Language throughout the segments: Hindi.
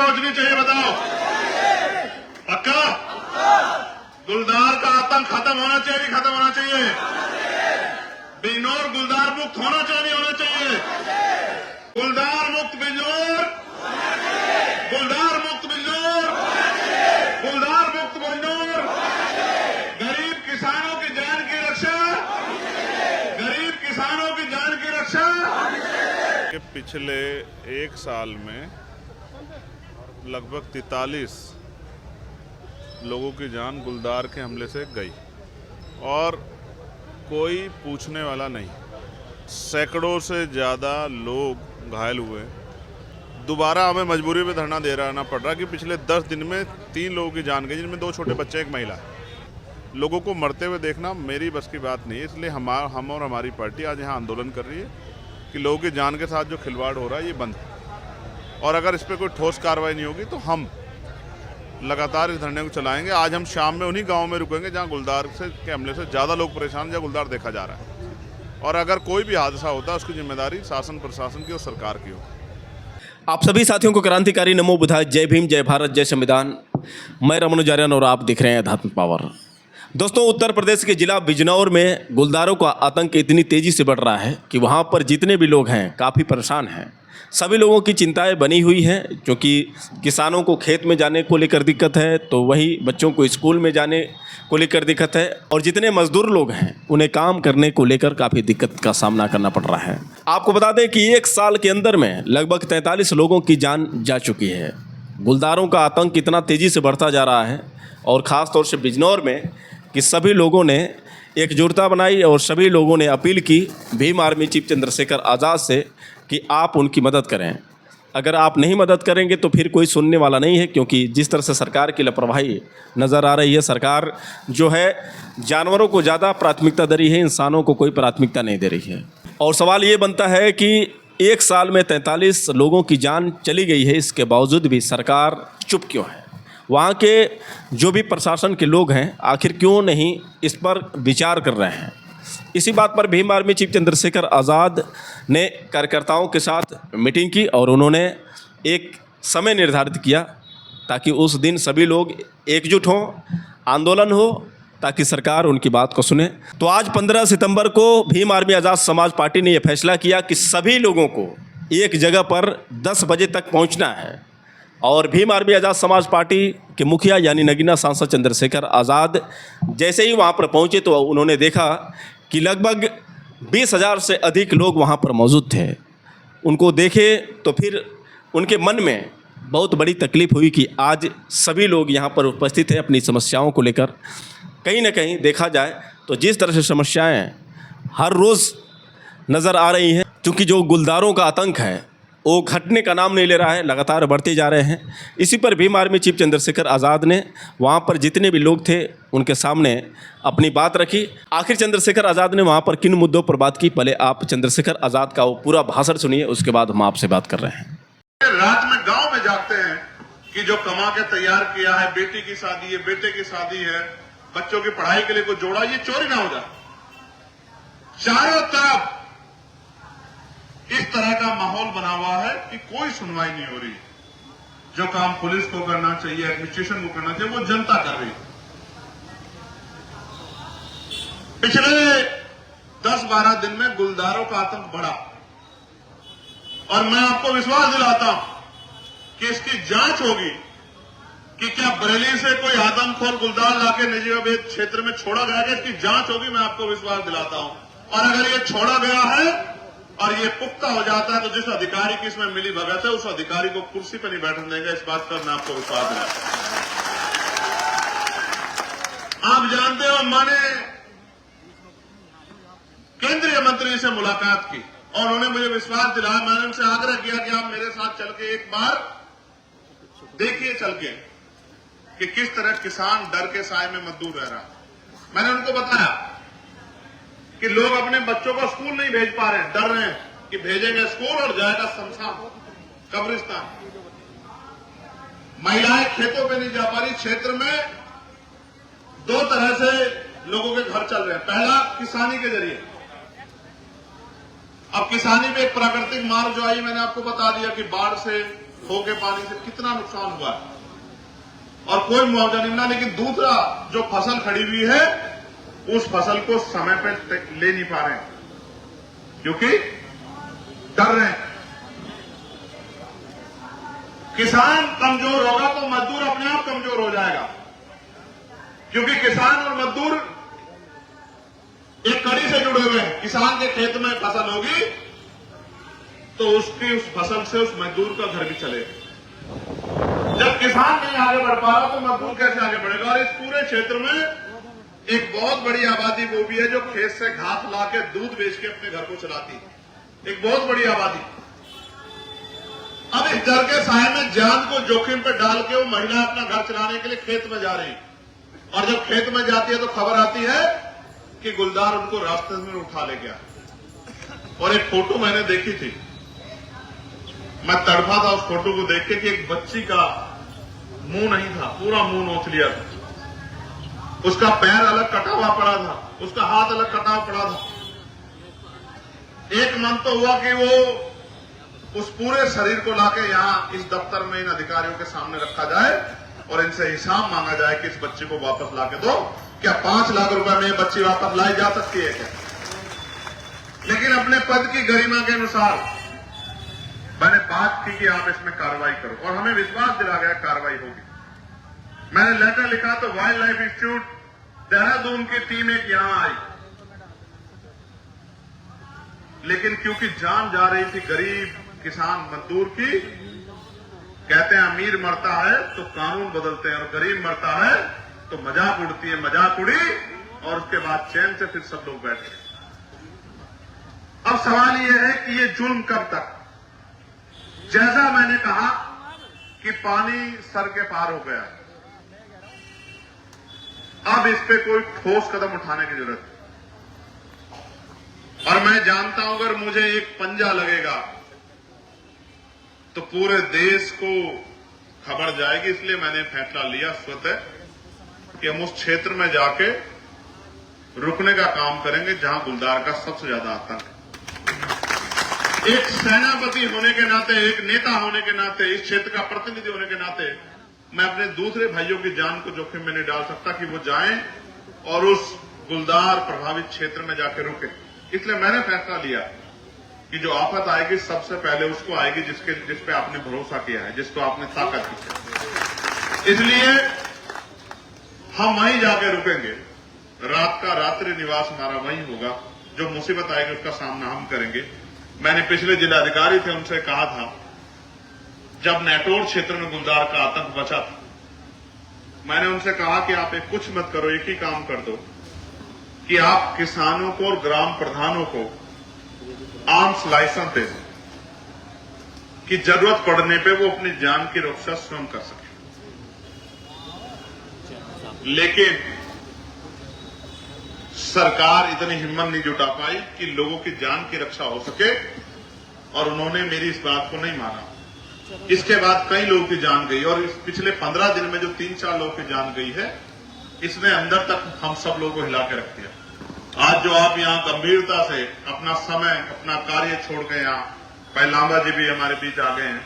पहुंचनी चाहिए? बताओ, पक्का? गुलदार का आतंक खत्म होना चाहिए, खत्म होना चाहिए? बिजनौर गुलदार मुक्त होना चाहिए, होना चाहिए? गुलदार मुक्त बिजनौर, गुलदार मुक्त बिजनौर, गुलदार मुक्त बिजनौर। गरीब किसानों की जान की रक्षा, गरीब किसानों की जान की रक्षा। पिछले एक साल में लगभग 43 लोगों की जान गुलदार के हमले से गई और कोई पूछने वाला नहीं। सैकड़ों से ज़्यादा लोग घायल हुए। दोबारा हमें मजबूरी में धरना दे रहना पड़ रहा कि पिछले 10 दिन में 3 लोगों की जान गई, जिनमें 2 छोटे बच्चे, 1 महिला। लोगों को मरते हुए देखना मेरी बस की बात नहीं है, इसलिए हम और हमारी पार्टी आज यहाँ आंदोलन कर रही है कि लोगों की जान के साथ जो खिलवाड़ हो रहा है ये बंद। और अगर इस पर कोई ठोस कार्रवाई नहीं होगी तो हम लगातार इस धरने को चलाएंगे। आज हम शाम में उन्हीं गाँव में रुकेंगे जहाँ गुलदार के हमले से ज़्यादा लोग परेशान, जहाँ गुलदार देखा जा रहा है। और अगर कोई भी हादसा होता है उसकी जिम्मेदारी शासन प्रशासन की और सरकार की हो। आप सभी साथियों को क्रांतिकारी नमो बुधाय। जय भीम, जय भारत, जय संविधान। मैं रमन आर्यन और आप दिख रहे हैं अध्यात्म पावर। दोस्तों, उत्तर प्रदेश के जिला बिजनौर में गुलदारों का आतंक इतनी तेज़ी से बढ़ रहा है कि वहाँ पर जितने भी लोग हैं काफ़ी परेशान हैं। सभी लोगों की चिंताएं बनी हुई हैं, क्योंकि किसानों को खेत में जाने को लेकर दिक्कत है, तो वही बच्चों को स्कूल में जाने को लेकर दिक्कत है, और जितने मजदूर लोग हैं उन्हें काम करने को लेकर काफ़ी दिक्कत का सामना करना पड़ रहा है। आपको बता दें कि 1 साल के अंदर में लगभग 43 लोगों की जान जा चुकी है। गुलदारों का आतंक इतना तेज़ी से बढ़ता जा रहा है, और ख़ास तौर से बिजनौर में कि सभी लोगों ने एकजुटता बनाई और सभी लोगों ने अपील की भीम आर्मी चीफ चंद्रशेखर आज़ाद से कि आप उनकी मदद करें। अगर आप नहीं मदद करेंगे तो फिर कोई सुनने वाला नहीं है, क्योंकि जिस तरह से सरकार की लापरवाही नज़र आ रही है, सरकार जो है जानवरों को ज़्यादा प्राथमिकता दे रही है, इंसानों को कोई प्राथमिकता नहीं दे रही है। और सवाल ये बनता है कि 1 साल में 43 लोगों की जान चली गई है, इसके बावजूद भी सरकार चुप क्यों है? वहाँ के जो भी प्रशासन के लोग हैं आखिर क्यों नहीं इस पर विचार कर रहे हैं? इसी बात पर भीम आर्मी चीफ चंद्रशेखर आज़ाद ने कार्यकर्ताओं के साथ मीटिंग की और उन्होंने एक समय निर्धारित किया ताकि उस दिन सभी लोग एकजुट हों, आंदोलन हो, ताकि सरकार उनकी बात को सुने। तो आज 15 सितंबर को भीम आर्मी आज़ाद समाज पार्टी ने यह फैसला किया कि सभी लोगों को एक जगह पर 10 बजे तक पहुंचना है। और भीम आर्मी आज़ाद समाज पार्टी के मुखिया यानी नगीना सांसद चंद्रशेखर आज़ाद जैसे ही वहाँ पर पहुँचे तो उन्होंने देखा कि लगभग 20,000 से अधिक लोग वहाँ पर मौजूद थे। उनको देखे तो फिर उनके मन में बहुत बड़ी तकलीफ़ हुई कि आज सभी लोग यहाँ पर उपस्थित हैं अपनी समस्याओं को लेकर। कहीं ना कहीं देखा जाए तो जिस तरह से समस्याएं हर रोज़ नज़र आ रही हैं, क्योंकि जो गुलदारों का आतंक है वो घटने का नाम नहीं ले रहा है, लगातार बढ़ते जा रहे हैं। इसी पर भीम आर्मी चीफ चंद्रशेखर आज़ाद ने वहाँ पर जितने भी लोग थे उनके सामने अपनी बात रखी। आखिर चंद्रशेखर आज़ाद ने वहाँ पर किन मुद्दों पर बात की, पहले आप चंद्रशेखर आज़ाद का वो पूरा भाषण सुनिए, उसके बाद हम आपसे बात कर रहे हैं। रात में गांव में जाते हैं कि जो कमा के तैयार किया है, बेटी की शादी है, बेटे की शादी है, बच्चों की पढ़ाई के लिए कुछ जोड़ा, ये चोरी ना हो जाए। चारों तरफ इस तरह का माहौल बना हुआ है कि कोई सुनवाई नहीं हो रही। जो काम पुलिस को करना चाहिए, एडमिनिस्ट्रेशन को करना चाहिए, वो जनता कर रही है। पिछले 10-12 दिन में गुलदारों का आतंक बढ़ा, और मैं आपको विश्वास दिलाता हूं कि इसकी जांच होगी कि क्या बरेली से कोई आदमखोर गुलदार लाके निजामाबाद क्षेत्र में छोड़ा गया है, इसकी जांच होगी। मैं आपको विश्वास दिलाता हूं। और अगर ये छोड़ा गया है और ये पुख्ता हो जाता है तो जिस अधिकारी की इसमें मिली भगत है उस अधिकारी को कुर्सी पर नहीं बैठने देंगे। इस बात पर मैं आपको विश्वास दिलाता हूं। आप जानते हो, मैंने केंद्रीय मंत्री से मुलाकात की और उन्होंने मुझे विश्वास दिलाया। मैंने उनसे आग्रह किया कि आप मेरे साथ चल के एक बार देखिए चल के कि किस तरह किसान डर के साए में मजदूर रह रहा है। मैंने उनको बताया कि लोग अपने बच्चों को स्कूल नहीं भेज पा रहे हैं, डर रहे हैं कि भेजेंगे स्कूल और जाएगा शमशान, कब्रिस्तान। महिलाएं खेतों पे नहीं जा पा रही। क्षेत्र में 2 तरह से लोगों के घर चल रहे हैं। पहला, किसानी के जरिए। अब किसानी में एक प्राकृतिक मार जो आई, मैंने आपको बता दिया कि बाढ़ से खो के पानी से कितना नुकसान हुआ है और कोई मुआवजा नहीं मिला। लेकिन दूसरा जो फसल खड़ी हुई है उस फसल को समय पे ले नहीं पा रहे हैं क्योंकि डर रहे हैं। किसान कमजोर होगा तो मजदूर अपने आप कमजोर हो जाएगा, क्योंकि किसान और मजदूर एक कड़ी से जुड़े हुए हैं। किसान के खेत में फसल होगी तो उसकी उस फसल से उस मजदूर का घर भी चलेगा। जब किसान नहीं आगे बढ़ पा रहा तो मजदूर कैसे आगे बढ़ेगा। और इस पूरे क्षेत्र में एक बहुत बड़ी आबादी वो भी है जो खेत से घास ला के दूध बेच के अपने घर को चलाती है, एक बहुत बड़ी आबादी। अब इस डर के साए में जान को जोखिम पे डाल के वो महिला अपना घर चलाने के लिए खेत में जा रही है, और जब खेत में जाती है तो खबर आती है कि गुलदार उनको रास्ते में उठा ले गया। और एक फोटो मैंने देखी थी, मैं तड़पा था उस फोटो को देख के कि एक बच्ची का मुंह नहीं था, पूरा मुंह नोच लिया था, उसका पैर अलग कटा हुआ पड़ा था, उसका हाथ अलग कटा हुआ पड़ा था। एक मन तो हुआ कि वो उस पूरे शरीर को लाके यहां इस दफ्तर में इन अधिकारियों के सामने रखा जाए और इनसे हिसाब मांगा जाए कि इस बच्ची को वापस लाके दो। क्या 5 लाख रुपए में ये बच्ची वापस लाई जा सकती है क्या? लेकिन अपने पद की गरिमा के अनुसार मैंने बात की कि आप इसमें कार्रवाई करो, और हमें विश्वास दिला गया कार्रवाई होगी। मैंने लेटर लिखा तो वाइल्ड लाइफ इंस्टीट्यूट देहरादून की टीम एक यहां आई, लेकिन क्योंकि जान जा रही थी गरीब किसान मजदूर की, कहते हैं अमीर मरता है तो कानून बदलते हैं और गरीब मरता है तो मजाक उड़ती है। मजाक उड़ी और उसके बाद चैन से फिर सब लोग बैठे। अब सवाल यह है कि ये जुल्म कब तक? जैसा मैंने कहा कि पानी सर के पार हो गया, अब इस पे कोई ठोस कदम उठाने की जरूरत है। और मैं जानता हूं अगर मुझे एक पंजा लगेगा तो पूरे देश को खबर जाएगी, इसलिए मैंने फैसला लिया स्वतः कि हम उस क्षेत्र में जाके रुकने का काम करेंगे जहां गुलदार का सबसे ज्यादा आतंक है। एक सेनापति होने के नाते, एक नेता होने के नाते, इस क्षेत्र का प्रतिनिधि होने के नाते मैं अपने दूसरे भाइयों की जान को जोखिम में नहीं डाल सकता कि वो जाएं और उस गुलदार प्रभावित क्षेत्र में जाके रुके। इसलिए मैंने फैसला लिया कि जो आफत आएगी सबसे पहले उसको आएगी जिस पे आपने भरोसा किया है, जिसको आपने ताकत दी है। इसलिए हम वहीं जाके रुकेंगे, रात का रात्रि निवास हमारा वहीं होगा। जो मुसीबत आएगी उसका सामना हम करेंगे। मैंने पिछले जिलाधिकारी थे उनसे कहा था, जब नेटोर क्षेत्र में गुलदार का आतंक बचा था, मैंने उनसे कहा कि आप एक कुछ मत करो, एक ही काम कर दो कि आप किसानों को और ग्राम प्रधानों को आर्म्स लाइसेंस दे दें कि जरूरत पड़ने पे वो अपनी जान की रक्षा स्वयं कर सके। लेकिन सरकार इतनी हिम्मत नहीं जुटा पाई कि लोगों की जान की रक्षा हो सके, और उन्होंने मेरी इस बात को नहीं माना। इसके बाद कई लोगों की जान गई, और इस पिछले 15 दिन में जो 3-4 लोगों की जान गई है, इसने अंदर तक हम सब लोगों को हिला के रख दिया। आज जो आप यहां गंभीरता से अपना समय, अपना कार्य छोड़ के यहाँ, पहलांबा जी भी हमारे बीच आ गए हैं,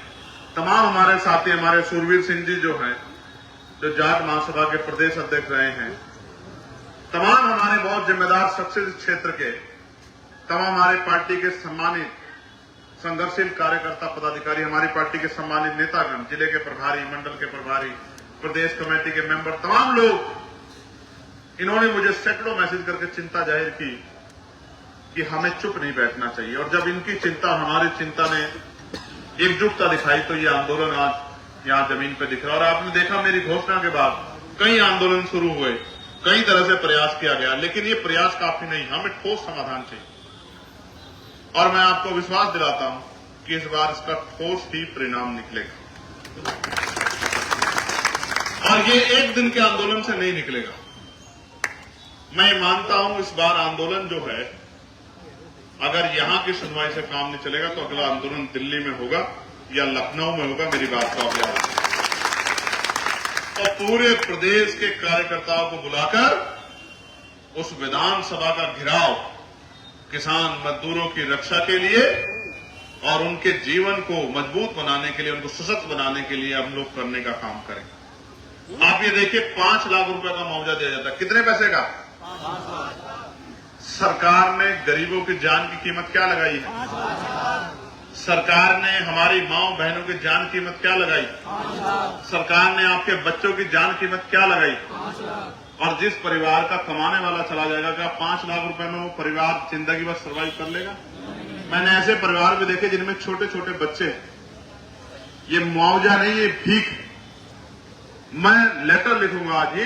तमाम हमारे साथी, हमारे सुरवीर सिंह जी जो हैं, जो जाट महासभा के प्रदेश अध्यक्ष रहे हैं, तमाम हमारे बहुत जिम्मेदार शख्सियत इस क्षेत्र के, तमाम हमारे पार्टी के सम्मानित संघर्षशील कार्यकर्ता पदाधिकारी, हमारी पार्टी के सम्मानित नेतागण, जिले के प्रभारी, मंडल के प्रभारी, प्रदेश कमेटी के मेंबर, तमाम लोग, इन्होंने मुझे सैकड़ों मैसेज करके चिंता जाहिर की कि हमें चुप नहीं बैठना चाहिए। और जब इनकी चिंता, हमारी चिंता ने एकजुटता दिखाई तो ये आंदोलन आज यहां जमीन पर दिख रहा। और आपने देखा मेरी घोषणा के बाद कई आंदोलन शुरू हुए, कई तरह से प्रयास किया गया, लेकिन ये प्रयास काफी नहीं, हमें ठोस समाधान चाहिए। और मैं आपको विश्वास दिलाता हूं कि इस बार इसका ठोस ही परिणाम निकलेगा, और ये एक दिन के आंदोलन से नहीं निकलेगा। मैं मानता हूं इस बार आंदोलन जो है, अगर यहां की सुनवाई से काम नहीं चलेगा तो अगला आंदोलन दिल्ली में होगा या लखनऊ में होगा। मेरी बात को आप याद रखें। और पूरे प्रदेश के कार्यकर्ताओं को बुलाकर उस विधानसभा का घेराव किसान मजदूरों की रक्षा के लिए और उनके जीवन को मजबूत बनाने के लिए, उनको सशक्त बनाने के लिए हम लोग करने का काम करें। आप ये देखिए 5 लाख रुपए का मुआवजा दिया जाता है। कितने पैसे का? सरकार ने गरीबों की जान की कीमत क्या लगाई है? सरकार ने हमारी माओ बहनों की जान कीमत क्या लगाई? सरकार ने आपके बच्चों की जान कीमत क्या लगाई? और जिस परिवार का कमाने वाला चला जाएगा, क्या 5 लाख रुपए में वो परिवार जिंदगी भर सर्वाइव कर लेगा? मैंने ऐसे परिवार भी देखे जिनमें छोटे छोटे बच्चे। ये मुआवजा नहीं, ये भीख। मैं लेटर लिखूंगा आज ही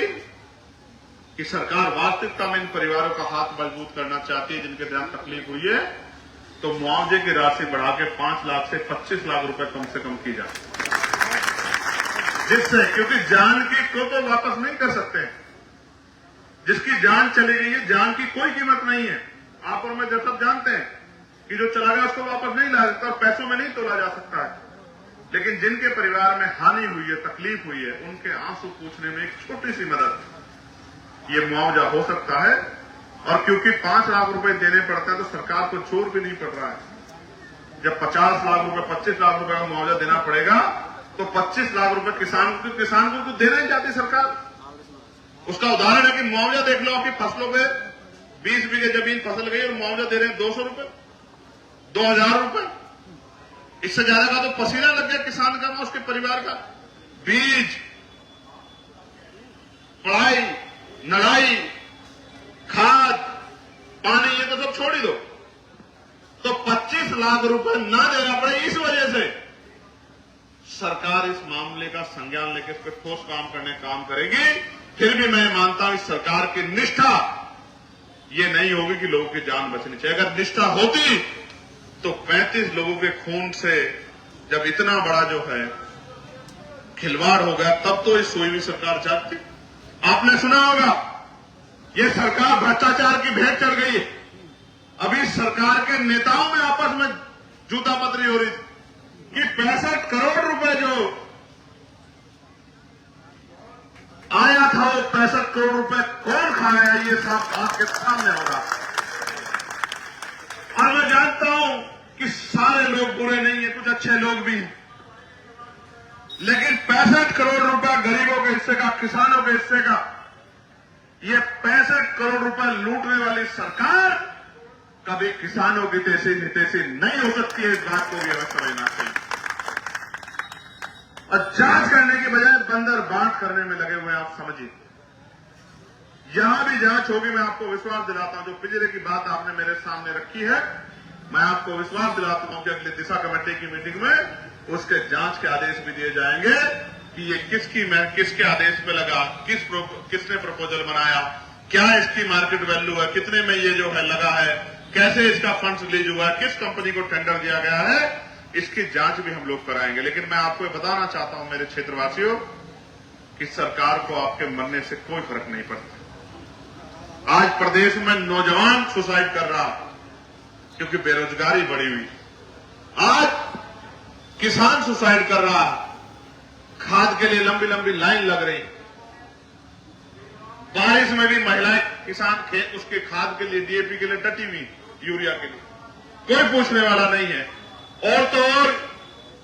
कि सरकार वास्तविकता में इन परिवारों का हाथ मजबूत करना चाहती है जिनके साथ तकलीफ हुई है, तो मुआवजे की राशि बढ़ा के 5 लाख से 25 लाख रुपए कम से कम की जाए, जिससे, क्योंकि जान की को तो वापस नहीं कर सकते। जिसकी जान चली गई है, जान की कोई कीमत नहीं है। आप और मैं जब सब जानते हैं कि जो चला गया उसको वापस नहीं ला सकता, पैसों में नहीं तोला जा सकता है। लेकिन जिनके परिवार में हानि हुई है, तकलीफ हुई है, उनके आंसू पूछने में एक छोटी सी मदद, ये मुआवजा हो सकता है। और क्योंकि 5 लाख रुपए देने पड़ता है तो सरकार को जोर भी नहीं पड़ रहा है। जब 50 लाख रुपए, 25 लाख रुपए का मुआवजा देना पड़ेगा तो 25 लाख रुपए किसान को तो देना ही चाहती सरकार। उसका उदाहरण है कि मुआवजा देख लो, आपकी फसलों पे 20 बीघे जमीन फसल गई और मुआवजा दे रहे हैं 200 रुपए, 2000 रुपए। इससे ज्यादा का तो पसीना लग गया किसान का, उसके परिवार का। बीज, पढ़ाई, नड़ाई, खाद, पानी, ये तो सब छोड़ ही दो। तो 25 लाख रुपए ना देना पड़े, इस वजह से सरकार इस मामले का संज्ञान लेकर इस पर ठोस काम करेगी। फिर भी मैं मानता हूं इस सरकार की निष्ठा ये नहीं होगी कि लोगों की जान बचनी चाहिए। अगर निष्ठा होती तो 35 लोगों के खून से जब इतना बड़ा जो है खिलवाड़ हो गया, तब तो इस सोई हुई सरकार जागती। आपने सुना होगा ये सरकार भ्रष्टाचार की भेंट चढ़ गई है। अभी सरकार के नेताओं में आपस में जूतापतरी हो रही थी कि 65 करोड़ रुपए जो आया था, वो 65 करोड़ रुपए कौन खाया, ये सब आपके सामने हो रहा। और मैं जानता हूं कि सारे लोग बुरे नहीं है, कुछ अच्छे लोग भी हैं, लेकिन 65 करोड़ रुपए गरीबों के हिस्से का, किसानों के हिस्से का, ये 65 करोड़ रुपए लूटने वाली सरकार कभी किसानों की तेजी नितेशी नहीं हो सकती है। इस बात को भी हमें समझना चाहिए। और जांच करने की बजाय बंदर बांट करने में लगे हुए, आप समझिए। यहां भी जांच होगी, मैं आपको विश्वास दिलाता हूं। जो पिछले की बात आपने मेरे सामने रखी है, मैं आपको विश्वास दिलाता हूं कि अगली दिशा कमेटी की मीटिंग में उसके जांच के आदेश भी दिए जाएंगे कि ये किसके आदेश पे लगा, किसने प्रपोजल बनाया, क्या इसकी मार्केट वैल्यू है, कितने में ये जो है लगा है, कैसे इसका फंड्स रिलीज हुआ है, किस कंपनी को टेंडर दिया गया है, इसकी जांच भी हम लोग कराएंगे। लेकिन मैं आपको बताना चाहता हूं मेरे क्षेत्रवासियों कि सरकार को आपके मरने से कोई फर्क नहीं पड़ता। आज प्रदेश में नौजवान सुसाइड कर रहा क्योंकि बेरोजगारी बढ़ी हुई। आज किसान सुसाइड कर रहा, खाद के लिए लंबी लंबी लाइन लग रही। बारिश में भी महिलाएं किसान उसके खाद के लिए, डीएपी के लिए डटी हुई, यूरिया के लिए, कोई पूछने वाला नहीं है। और तो और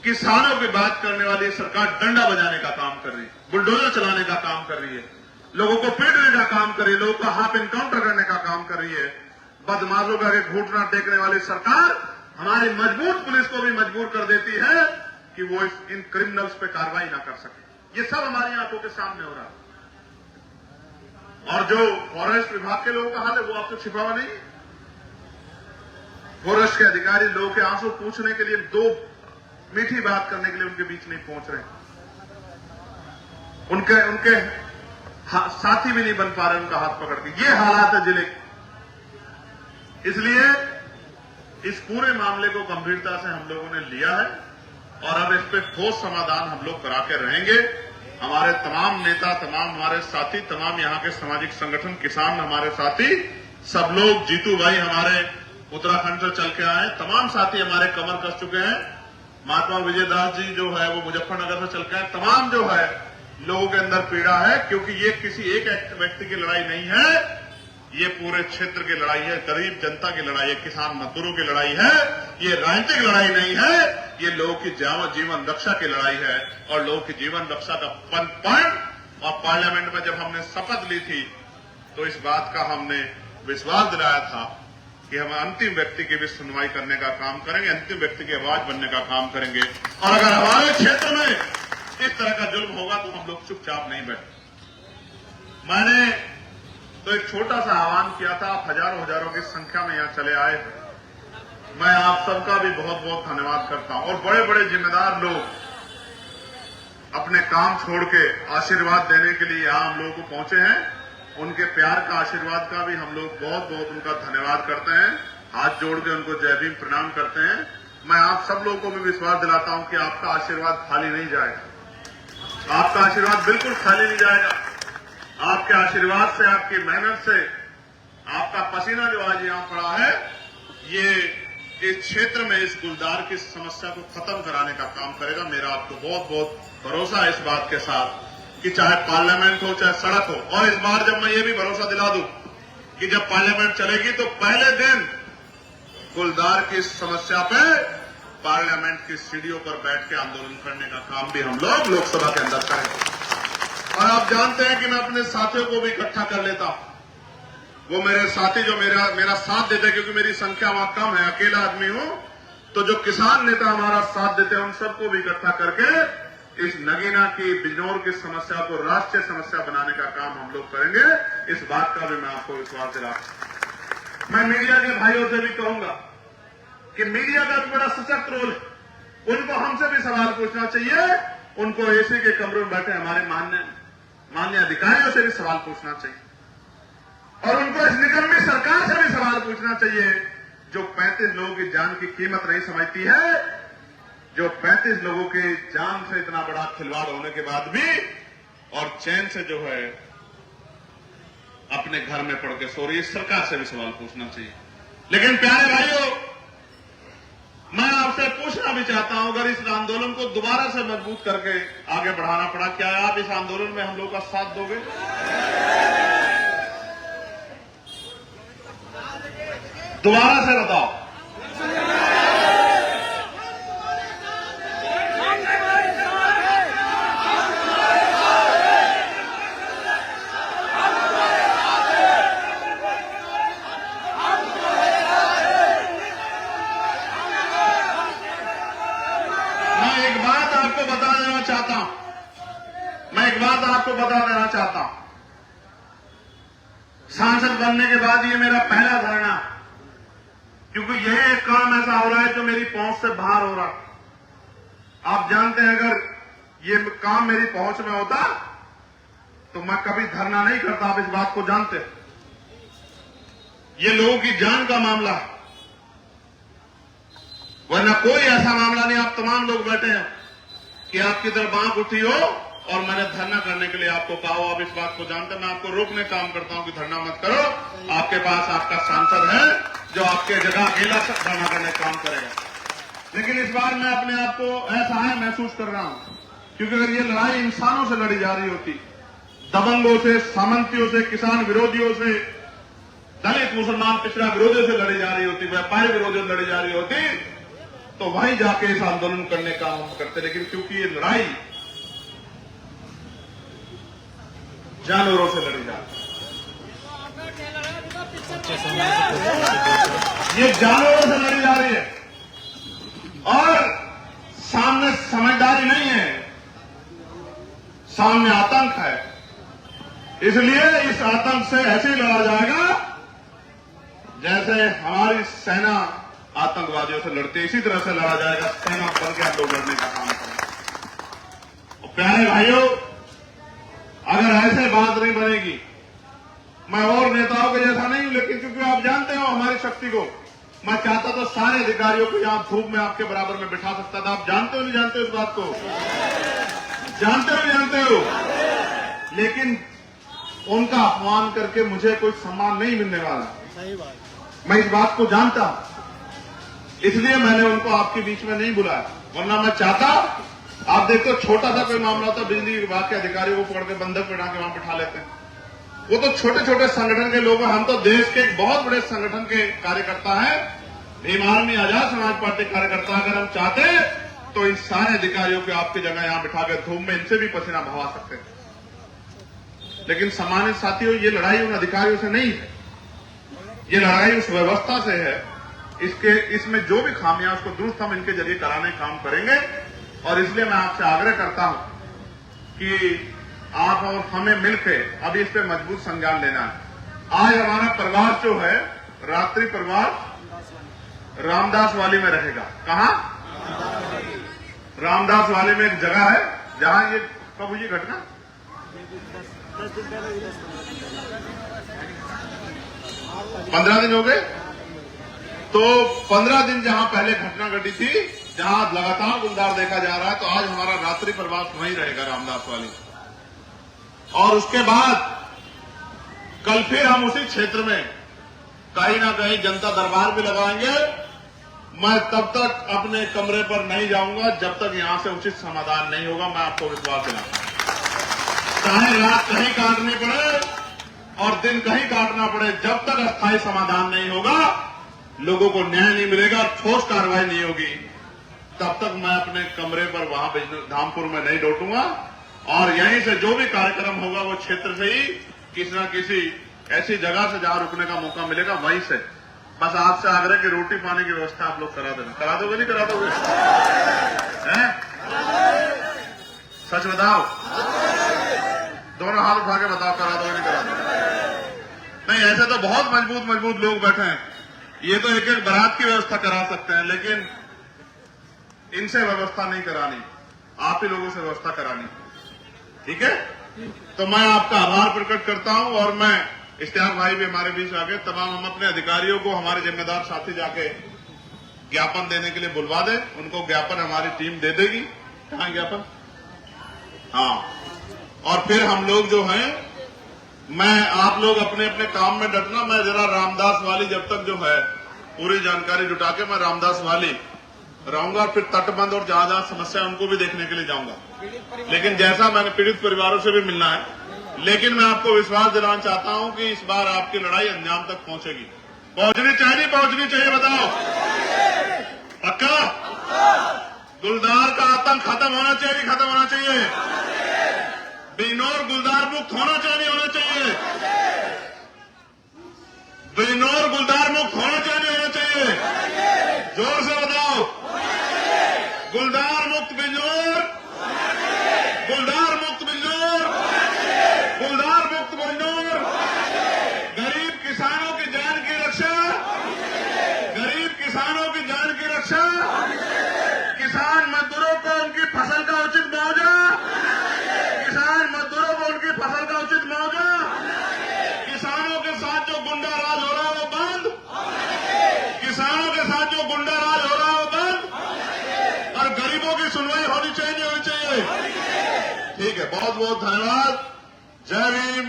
किसानों की बात करने वाली सरकार डंडा बजाने का काम कर रही है, बुलडोजर चलाने का काम कर रही है, लोगों को पीटने का काम कर रही है, लोगों का हाफ इनकाउंटर करने का काम कर रही है। बदमाशों का घुटना टेकने वाली सरकार हमारी मजबूत पुलिस को भी मजबूर कर देती है कि वो इन क्रिमिनल्स पे कार्रवाई ना कर सके। ये सब हमारी आंखों के सामने हो रहा है। और जो फॉरेस्ट विभाग के लोगों का हाल है वो आपसे छिपा हुआ नहीं है। फॉरेस्ट के अधिकारी लोगों के आंसू पूछने के लिए, दो मीठी बात करने के लिए उनके बीच नहीं पहुंच रहे, उनके साथी भी नहीं बन पा रहे उनका हाथ पकड़ के। ये हालात है जिले। इसलिए इस पूरे मामले को गंभीरता से हम लोगों ने लिया है और अब इस पे ठोस समाधान हम लोग करा के रहेंगे। हमारे तमाम नेता, तमाम हमारे साथी, तमाम यहाँ के सामाजिक संगठन, किसान हमारे साथी, सब लोग, जीतू भाई हमारे उत्तराखंड से चल के आए, तमाम साथी हमारे कमर कस चुके हैं। महात्मा विजयदास जी जो है वो मुजफ्फरनगर से चल के आए। तमाम जो है लोगों के अंदर पीड़ा है, क्योंकि ये किसी एक व्यक्ति की लड़ाई नहीं है, ये पूरे क्षेत्र की लड़ाई है, गरीब जनता की लड़ाई है, किसान मजदूरों की लड़ाई है। ये राजनीतिक लड़ाई नहीं है, ये लोगों की जीवन रक्षा की लड़ाई है। और लोगों की जीवन रक्षा का पॉइंट, और पार्लियामेंट में जब हमने शपथ ली थी तो इस बात का हमने विश्वास दिलाया था कि हम अंतिम व्यक्ति की भी सुनवाई करने का काम करेंगे, अंतिम व्यक्ति की आवाज बनने का काम करेंगे। और अगर हमारे क्षेत्र में इस तरह का जुल्म होगा तो हम लोग चुपचाप नहीं बैठे। मैंने तो एक छोटा सा आह्वान किया था, आप हजारों की संख्या में यहां चले आए। मैं आप सबका भी बहुत बहुत धन्यवाद करता हूं। और बड़े बड़े जिम्मेदार लोग अपने काम छोड़ के आशीर्वाद देने के लिए यहां हम लोगों को पहुंचे हैं। उनके प्यार का, आशीर्वाद का भी हम लोग बहुत बहुत उनका धन्यवाद करते हैं। हाथ जोड़ के उनको जय भीम प्रणाम करते हैं। मैं आप सब लोगों को भी विश्वास दिलाता हूं कि आपका आशीर्वाद खाली नहीं जाएगा। आपका आशीर्वाद बिल्कुल खाली नहीं जाएगा। आपके आशीर्वाद से, आपकी मेहनत से, आपका पसीना जो आज यहां पड़ा है, ये इस क्षेत्र में इस गुलदार की समस्या को खत्म कराने का काम करेगा। मेरा आपको बहुत बहुत भरोसा है इस बात के साथ कि चाहे पार्लियामेंट हो चाहे सड़क हो। और इस बार जब मैं ये भी भरोसा दिला दूं कि जब पार्लियामेंट चलेगी तो पहले दिन गुलदार की समस्या पे पार्लियामेंट की सीढ़ियों पर बैठ के आंदोलन करने का काम भी हम लोग लोकसभा के अंदर करेंगे। और आप जानते हैं कि मैं अपने साथियों को भी इकट्ठा कर लेता हूं। वो मेरे साथी जो मेरा साथ देते हैं, क्योंकि मेरी संख्या वहां कम है, अकेला आदमी हूं, तो जो किसान नेता हमारा साथ देते हैं उन सबको भी इकट्ठा करके इस नगीना की, बिजनौर की समस्या को राष्ट्रीय समस्या बनाने का काम हम लोग करेंगे। इस बात का भी मैं आपको विश्वास दिलाता। मैं मीडिया के भाइयों से भी कहूंगा कि मीडिया का भी बड़ा सशक्त रोल है। उनको हमसे भी सवाल पूछना चाहिए। उनको एसी के कमरे में बैठे हमारे माननीय अधिकारियों से भी सवाल पूछना चाहिए। और उनको इस निकम्मी सरकार से भी सवाल पूछना चाहिए जो 35 लोगों की जान की कीमत नहीं समझती है, जो 35 लोगों की जान से इतना बड़ा खिलवाड़ होने के बाद भी और चैन से जो है अपने घर में पड़ के सो रही है। सरकार से भी सवाल पूछना चाहिए। लेकिन प्यारे भाइयों, मैं आपसे पूछना भी चाहता हूं, अगर इस आंदोलन को दोबारा से मजबूत करके आगे बढ़ाना पड़ा, क्या आप इस आंदोलन में हम लोग का साथ दोगे? दोबारा से बताओ। मैं एक बात आपको बता देना चाहता हूं। सांसद बनने के बाद ये मेरा पहला धरना, क्योंकि यह एक काम ऐसा हो रहा है जो मेरी पहुंच से बाहर हो रहा। आप जानते हैं, अगर ये काम मेरी पहुंच में होता तो मैं कभी धरना नहीं करता। आप इस बात को जानते हैं। ये लोगों की जान का मामला है, वरना कोई ऐसा मामला नहीं। आप तमाम लोग बैठे हैं कि आपकी तरफ आंख उठी हो और मैंने धरना करने के लिए आपको कहा हो। आप इस बात को जानते हैं। मैं आपको रोकने काम करता हूं कि धरना मत करो। आपके पास आपका सांसद है जो आपके जगह अकेला धरना करने का काम करेगा। लेकिन इस बार मैं अपने आप को ऐसा है महसूस कर रहा हूं, क्योंकि अगर ये लड़ाई इंसानों से लड़ी जा रही होती, दबंगों से, सामंतियों से, किसान विरोधियों से, दलित मुसलमान पिछड़ा विरोधियों से लड़ी जा रही होती, व्यापारी विरोधियों से लड़ी जा रही होती, तो वहीं जाके इस आंदोलन करने का हम करते। लेकिन क्योंकि ये लड़ाई जानवरों से लड़ी जाती, ये जानवरों से लड़ी जा रही है और सामने समझदारी नहीं है, सामने आतंक है। इसलिए इस आतंक से ऐसे ही लड़ा जाएगा जैसे हमारी सेना आतंकवादियों से लड़ती है। इसी तरह से लड़ा जाएगा, सेना बन के हम लोग लड़ने का काम करेंगे। प्यारे भाइयों, अगर ऐसे बात नहीं बनेगी, मैं और नेताओं के जैसा नहीं हूं, लेकिन क्योंकि आप जानते हो हमारी शक्ति को, मैं चाहता तो सारे अधिकारियों को यहां धूप में आपके बराबर में बिठा सकता था। आप जानते हो नहीं जानते हो इस बात को? जानते हो, लेकिन उनका अपमान करके मुझे कोई सम्मान नहीं मिलने वाला। सही बात, मैं इस बात को जानता हूं, इसलिए मैंने उनको आपके बीच में नहीं बुलाया। वरना मैं चाहता, आप देखो छोटा सा कोई मामला होता, बिजली विभाग के अधिकारियों को पकड़ के बंधक बिठा के वहां बिठा लेते हैं। वो तो छोटे छोटे संगठन के लोग हैं, हम तो देश के एक बहुत बड़े संगठन के कार्यकर्ता हैं, भीम आर्मी आजाद समाज पार्टी कार्यकर्ता। अगर हम चाहते तो इन सारे अधिकारियों को आपकी जगह यहां बिठाकर धूप में इनसे भी पसीना बहा सकते हैं। लेकिन सम्मानित साथियों, ये लड़ाई उन अधिकारियों से नहीं है, ये लड़ाई उस व्यवस्था से है। इसमें जो भी खामियां उसको दुरुस्त हम इनके जरिए कराने का काम करेंगे। और इसलिए मैं आपसे आग्रह करता हूं कि आप और हमें मिलकर अब इस पे मजबूत संज्ञान लेना है। आज हमारा प्रवास जो है, रात्रि प्रवास रामदास वाली में रहेगा। कहां? रामदास वाली में एक जगह है जहां ये कब हुई घटना? 15 दिन हो गए। तो 15 दिन जहां पहले घटना घटी थी, जहां लगातार गुलदार देखा जा रहा है, तो आज हमारा रात्रि प्रवास वहीं रहेगा रामदास वाली। और उसके बाद कल फिर हम उसी क्षेत्र में कहीं ना कहीं जनता दरबार भी लगाएंगे। मैं तब तक अपने कमरे पर नहीं जाऊंगा जब तक यहां से उचित समाधान नहीं होगा। मैं आपको विश्वास दिलाता हूं, चाहे रात कहीं काटनी पड़े और दिन कहीं काटना पड़े, जब तक अस्थायी समाधान नहीं होगा, लोगों को न्याय नहीं मिलेगा, ठोस कार्रवाई नहीं होगी, तब तक मैं अपने कमरे पर वहां धामपुर में नहीं लौटूंगा। और यहीं से जो भी कार्यक्रम होगा वो क्षेत्र से ही किसी न किसी ऐसी जगह से जहां रुकने का मौका मिलेगा वहीं से। बस आपसे आग्रह की रोटी पानी की व्यवस्था आप लोग करा देना। करा दोगे नहीं करा दोगे? हैं? सच बताओ, दोनों हाथ उठा के बताओ, करा दोगे नहीं करा दोगे? नहीं, ऐसे तो बहुत मजबूत लोग बैठे हैं, ये तो एक एक बारात की व्यवस्था करा सकते हैं, लेकिन इनसे व्यवस्था नहीं करानी, आप ही लोगों से व्यवस्था करानी। ठीक है? तो मैं आपका आभार प्रकट करता हूं। और मैं इश्तियाक भाई भी हमारे बीच आ गए, तमाम हम अपने अधिकारियों को, हमारे जिम्मेदार साथी जाके ज्ञापन देने के लिए बुलवा दें। उनको ज्ञापन हमारी टीम दे देगी। कहां ज्ञापन? हाँ। और फिर हम लोग जो हैं, मैं आप लोग अपने अपने काम में डटना। मैं जरा रामदास वाली जब तक जो है पूरी जानकारी जुटा के मैं रामदास वाली रहूंगा, फिर तटबंध और जहां जहां समस्या उनको भी देखने के लिए जाऊंगा। लेकिन जैसा मैंने पीड़ित परिवारों से भी मिलना है, लेकिन मैं आपको विश्वास दिलाना चाहता हूं कि इस बार आपकी लड़ाई अंजाम तक पहुंचेगी। पहुंचनी चाहिए नहीं पहुंचनी चाहिए? बताओ। पक्का? गुलदार का आतंक खत्म होना चाहिए नहीं खत्म होना चाहिए? बिजनौर गुलदार मुक्त होना चाहिए नहीं होना चाहिए? बिजनौर गुलदार मुक्त होना चाहिए नहीं होना चाहिए? जोर से बताओ। गुलदार मुक्त बिजनौर, गुलदार मुक्त बिजनौर, गुलदार मुक्त बिजनौर। गरीब किसानों की जान की रक्षा, गरीब किसानों की जान की रक्षा, किसान मजदूरों को उनकी फसल का उचित मुआवजा, किसान मजदूरों को उनकी फसल का उचित मुआवजा, किसानों के साथ जो गुंडा राज हो रहा है वो बंद, किसानों के साथ जो गुंडा राज हो रहा है वो बंद, और गरीबों की सुनवाई होनी चाहिए नहीं होनी चाहिए? ठीक है, बहुत बहुत धन्यवाद। जय भीम,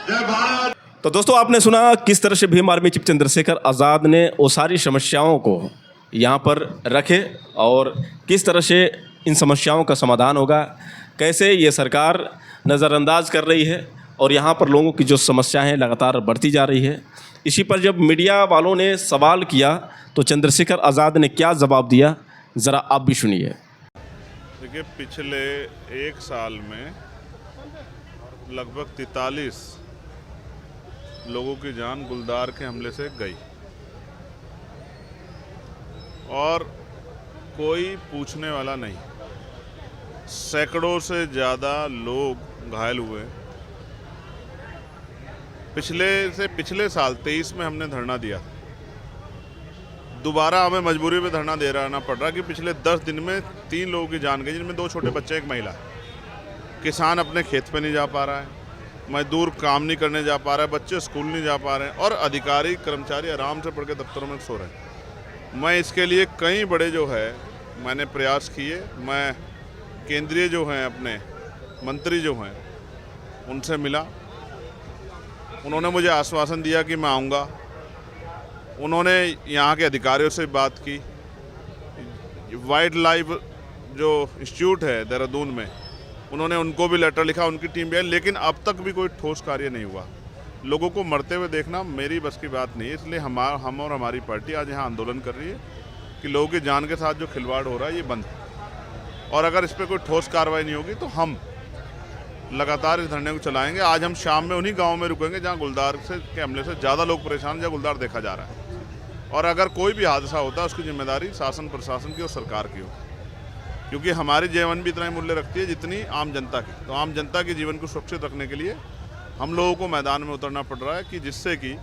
जय भारत। तो दोस्तों, आपने सुना किस तरह से भीम आर्मी चीफ चंद्रशेखर आज़ाद ने वो सारी समस्याओं को यहाँ पर रखे और किस तरह से इन समस्याओं का समाधान होगा, कैसे ये सरकार नज़रअंदाज कर रही है और यहाँ पर लोगों की जो समस्याएं हैं लगातार बढ़ती जा रही है। इसी पर जब मीडिया वालों ने सवाल किया तो चंद्रशेखर आज़ाद ने क्या जवाब दिया, ज़रा आप भी सुनिए। देखिए, पिछले एक साल में लगभग 43 लोगों की जान गुलदार के हमले से गई और कोई पूछने वाला नहीं। सैकड़ों से ज़्यादा लोग घायल हुए। पिछले साल 23 में हमने धरना दिया, दोबारा हमें मजबूरी में धरना दे रहना पड़ रहा कि पिछले 10 दिन में 3 लोगों की जान गई, जिनमें 2 छोटे बच्चे, एक महिला। किसान अपने खेत पे नहीं जा पा रहा है, मजदूर काम नहीं करने जा पा रहा है, बच्चे स्कूल नहीं जा पा रहे हैं और अधिकारी कर्मचारी आराम से पढ़ के दफ्तरों में सो रहे हैं। मैं इसके लिए कई बड़े जो है मैंने प्रयास किए। मैं केंद्रीय जो हैं अपने मंत्री जो हैं उनसे मिला, उन्होंने मुझे आश्वासन दिया कि मैं आऊँगा। उन्होंने यहाँ के अधिकारियों से बात की। वाइल्ड लाइफ जो इंस्टीट्यूट है देहरादून में, उन्होंने उनको भी लेटर लिखा, उनकी टीम भी आई, लेकिन अब तक भी कोई ठोस कार्य नहीं हुआ। लोगों को मरते हुए देखना मेरी बस की बात नहीं है। इसलिए हम और हमारी पार्टी आज यहाँ आंदोलन कर रही है कि लोगों की जान के साथ जो खिलवाड़ हो रहा है ये बंद है। और अगर इस पर कोई ठोस कार्रवाई नहीं होगी तो हम लगातार इस धरने को चलाएंगे। आज हम शाम में उन्हीं गाँव में रुकेंगे जहाँ गुलदार के हमले से ज़्यादा लोग परेशान, जहाँ गुलदार देखा जा रहा है। और अगर कोई भी हादसा होता है उसकी जिम्मेदारी शासन प्रशासन की और सरकार की हो, क्योंकि हमारी जीवन भी इतना ही मूल्य रखती है जितनी आम जनता की। तो आम जनता के जीवन को सुरक्षित रखने के लिए हम लोगों को मैदान में उतरना पड़ रहा है कि जिससे कि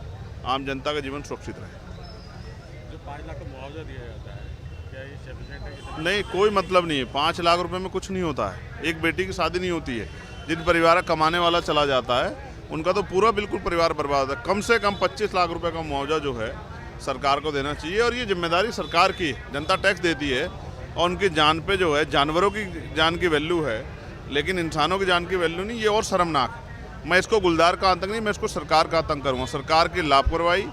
आम जनता का जीवन सुरक्षित रहे। जो 5 लाख का मुआवजा दिया जाता है, क्या ये सफिशिएंट है? नहीं, कोई मतलब नहीं है। 5 लाख रुपए में कुछ नहीं होता है। एक बेटी की शादी नहीं होती है। जिन परिवार कमाने वाला चला जाता है उनका तो पूरा बिल्कुल परिवार बर्बाद है। कम से कम 25 लाख रुपए का मुआवजा जो है सरकार को देना चाहिए। और ये जिम्मेदारी सरकार की है। जनता टैक्स देती है और उनकी जान पे जो है, जानवरों की जान की वैल्यू है लेकिन इंसानों की जान की वैल्यू नहीं। ये और शर्मनाक है। मैं इसको गुलदार का आतंक नहीं, मैं इसको सरकार का आतंक करूँगा। सरकार की लापरवाही,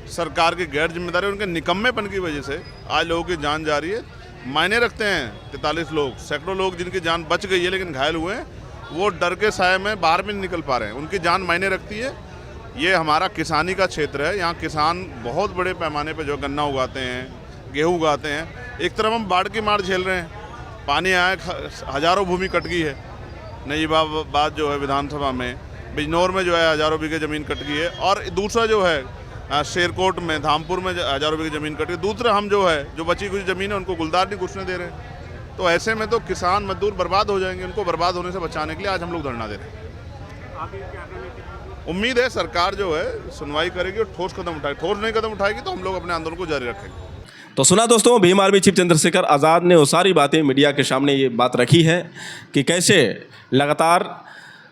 सरकार की गैर जिम्मेदारी, उनके निकम्मेपन की वजह से आज लोगों की जान जा रही है। मायने रखते हैं 43 लोग, सैकड़ों लोग जिनकी जान बच गई है लेकिन घायल हुए हैं, वो डर के साए में बाहर भी नहीं निकल पा रहे हैं। उनकी जान मायने रखती है। ये हमारा किसानी का क्षेत्र है। यहाँ किसान बहुत बड़े पैमाने पर जो गन्ना उगाते हैं, गेहूँ उगाते हैं। एक तरफ हम बाढ़ की मार झेल रहे हैं, पानी आया, हज़ारों भूमि कट गई है। नजीबाबाद जो है विधानसभा में, बिजनौर में जो है हज़ारों बीघे ज़मीन कट गई है। और दूसरा जो है शेरकोट में, धामपुर में हज़ारों बीघे ज़मीन कट गई। दूसरा हम जो है जो बची कुछ ज़मीन है उनको गुलदार नहीं घुसने दे रहे हैं। तो ऐसे में तो किसान मजदूर बर्बाद हो जाएंगे। उनको बर्बाद होने से बचाने के लिए आज हम लोग धरना दे रहे हैं। उम्मीद है सरकार जो है सुनवाई करेगी और ठोस कदम उठाएगी। ठोस नहीं कदम उठाएगी तो हम लोग अपने आंदोलन को जारी रखेंगे। तो सुना दोस्तों, भीम आर्मी चीफ चंद्रशेखर आज़ाद ने वो सारी बातें मीडिया के सामने ये बात रखी है कि कैसे लगातार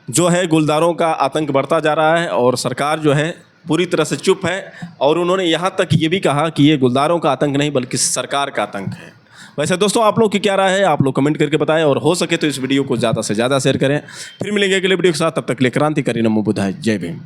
जो है गुलदारों का आतंक बढ़ता जा रहा है और सरकार जो है पूरी तरह से चुप है। और उन्होंने यहाँ तक ये भी कहा कि ये गुलदारों का आतंक नहीं बल्कि सरकार का आतंक है। वैसे दोस्तों, आप लोग की क्या राय है, आप लोग कमेंट करके बताएं और हो सके तो इस वीडियो को ज़्यादा से ज़्यादा शेयर करें। फिर मिलेंगे अगले वीडियो के साथ, तब तक के लिए क्रांतिकारी नमो बुद्धाय, जय भीम।